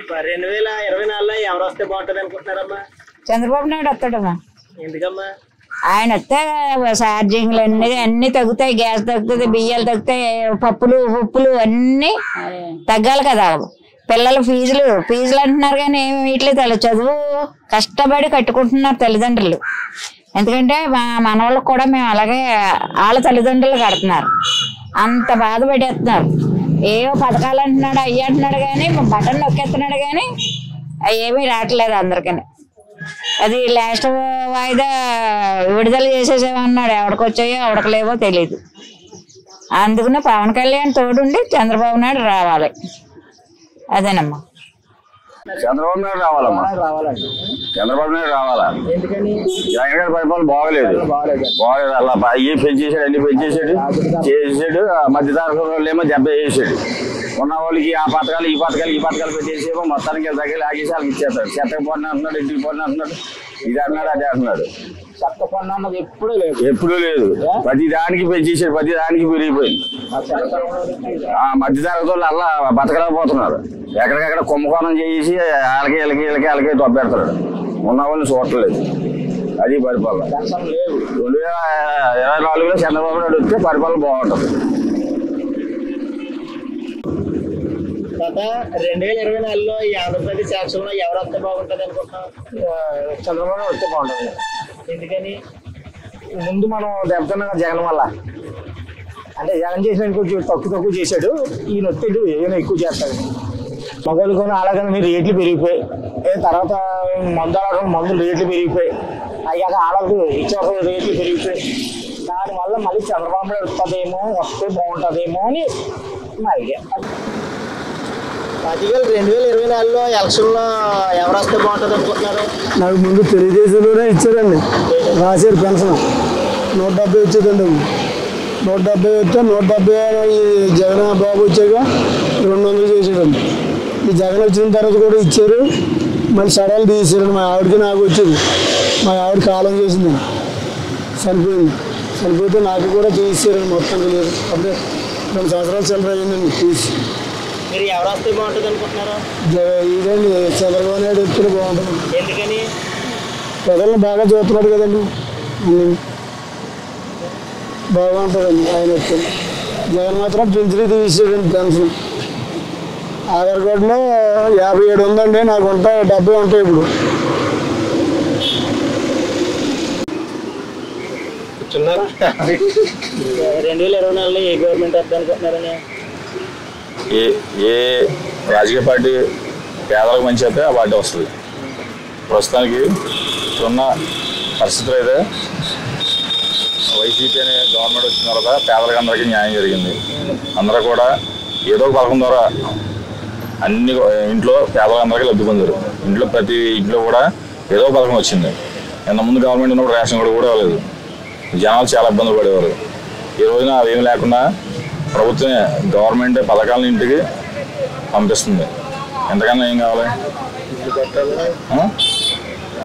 2024లో ఎవరు వస్తే బాగుంటది అనుకుంటున్నారమ్మా? చంద్రబాబు నాయుడు వస్తాడమ్మా. ఎందుకమ్మా? ఆయన వస్తే ఛార్జింగ్లు అన్ని తగ్గుతాయి, గ్యాస్ తగ్గుతుంది, బియ్యాలు తగ్గుతాయి, పప్పులు ఉప్పులు అన్ని తగ్గాలి కదా. పిల్లల ఫీజులు అంటున్నారు కానీ ఏమి వీటిలో చదువు కష్టపడి కట్టుకుంటున్నారు తల్లిదండ్రులు. ఎందుకంటే మనవాళ్ళకి కూడా మేము అలాగే వాళ్ళ తల్లిదండ్రులు కడుతున్నారు, అంత బాధపడేస్తున్నారు. ఏవో పథకాలు అంటున్నాడు, అయ్యి అంటున్నాడు కానీ బటన్ నొక్కేస్తున్నాడు కానీ అవి ఏమీ రావట్లేదు అందరికీ. అది లాస్ట్ వాయిదా విడుదల చేసేసేమన్నాడు, ఎవడికొచ్చాయో ఎవడకలేవో తెలియదు. అందుకనే పవన్ కళ్యాణ్ తోడుండి చంద్రబాబు నాయుడు రావాలి. అదేనమ్మా. చంద్రబాబు నాయుడు రావాలమ్మా. చంద్రబాబు నాయుడు రావాలా? జగన్ గారి పరిపాలన బాగలేదు. అలా అయ్యి పెంచేసాడు, అన్ని పెంచేసాడు, చేసాడు. మధ్య తరగతి ఏమో దెబ్బ వేసాడు. ఉన్న వాళ్ళకి ఆ పథకాలు ఈ పథకాలు పెట్టేసేమో మొత్తానికి దగ్గర లాగేసి వాళ్ళకి ఇచ్చేస్తాడు. చెత్తకు పన్ను అంటున్నాడు, ఇంటికి పన్ను అంటున్నాడు, ఇది అంటున్నాడు, అదే అంటున్నాడు. చెత్త పన్ను అన్నది ఎప్పుడూ లేదు. ప్రతి దానికి పెంచేసాడు, ప్రతి దానికి పెరిగిపోయింది. మధ్య తరగతి వాళ్ళు అలా బతకలేకపోతున్నారు. ఎక్కడికెక్కడ కుంభకోణం చేసి వాళ్ళకి దొబ్బెడతాడు. ఉన్న వాళ్ళని చూడట్లేదు. అది పరిపాలన. 2024లో చంద్రబాబు నాయుడు వస్తే పరిపాలన బాగుంటుంది. 2024లో ఈ ఆంధ్రప్రదేశ్ యాక్షన్లో ఎవరు వస్తే బాగుంటుంది అనుకుంటున్నాం? చంద్రబాబు వస్తే బాగుంటుంది. ఎందుకని? ముందు మనం దెబ్బతున్నాం జగన్ వల్ల. అంటే జగన్ చేసిన కొంచెం తక్కువ చేశాడు, ఈయన వస్తాడు ఏమైనా ఎక్కువ చేస్తాడు. మగవాళ్ళు కొని అలాగని రేట్లు పెరిగిపోయి, తర్వాత మందులు రేట్లు పెరిగిపోయి, అయ్యాక ఆడకు ఇచ్చే రేట్లు పెరిగిపోయి, దానివల్ల మళ్ళీ చంద్రబాబు నాయుడు వస్తే బాగుంటుందేమో అని మా ఐడియా. 2024లో ఎలక్షన్లో ఎవరు వస్తే బాగుంటుంది అనుకుంటున్నారు? నాకు ముందు తెలుగుదేశంలోనే ఇచ్చారండి, రాశారు పెన్షన్ 170 వచ్చేదండి. 170 వస్తే 170 ఈ జగన్ బాబు వచ్చాక 200 చేసాడండి. ఈ జగన్ వచ్చిన తర్వాత కూడా ఇచ్చారు, మళ్ళీ సడలు తీసారండి. మా ఆవిడకి నాకు వచ్చేది, మా ఆవిడ కాలం చేసిందండి, చనిపోతే నాకు కూడా చేసారండి. మొత్తం లేదు, అప్పుడే 2 సంవత్సరాలు చిల్లర అయ్యిందండి తీసి. మీరు ఎవరు వస్తే బాగుంటుంది అనుకుంటున్నారు? ఇదండి చంద్రబాబు నాయుడు వస్తే బాగుంటుంది. ఎందుకని? ప్రజలను బాగా చూస్తున్నాడు కదండి, బాగుంటుందండి ఆయన వస్తే. జగన్ మాత్రం పెంచులు తీసాడండి పెన్షన్. ఆధార్ కార్డులో 57 ఉందండి, నాకు ఉంటాయి 70 ఉంటాయి ఇప్పుడు. 2024లో ఏ గవర్నమెంట్ వద్ద అనుకుంటున్నారని? ఏ రాజకీయ పార్టీ పేదలకు మంచి అయితే ఆ పార్టీ వస్తుంది. ప్రస్తుతానికి ఉన్న పరిస్థితులు అయితే వైసీపీ అనే గవర్నమెంట్ వచ్చిన తర్వాత పేదలకు అందరికీ న్యాయం జరిగింది. అందరూ కూడా ఏదో ఒక పథకం ద్వారా అన్ని ఇంట్లో పేదలందరికీ లబ్ధి పొందారు. ప్రతి ఇంట్లో కూడా ఏదో పథకం వచ్చింది. ముందు గవర్నమెంట్ ఉన్నప్పుడు రేషన్ కార్డు కూడా ఇవ్వలేదు. జనాలు చాలా ఇబ్బందులు పడేవారు. ఈ రోజున అవేమి లేకుండా ప్రభుత్వమే గవర్నమెంట్ పథకాలను ఇంటికి పంపిస్తుంది. ఎంతకన్నా ఏం కావాలి?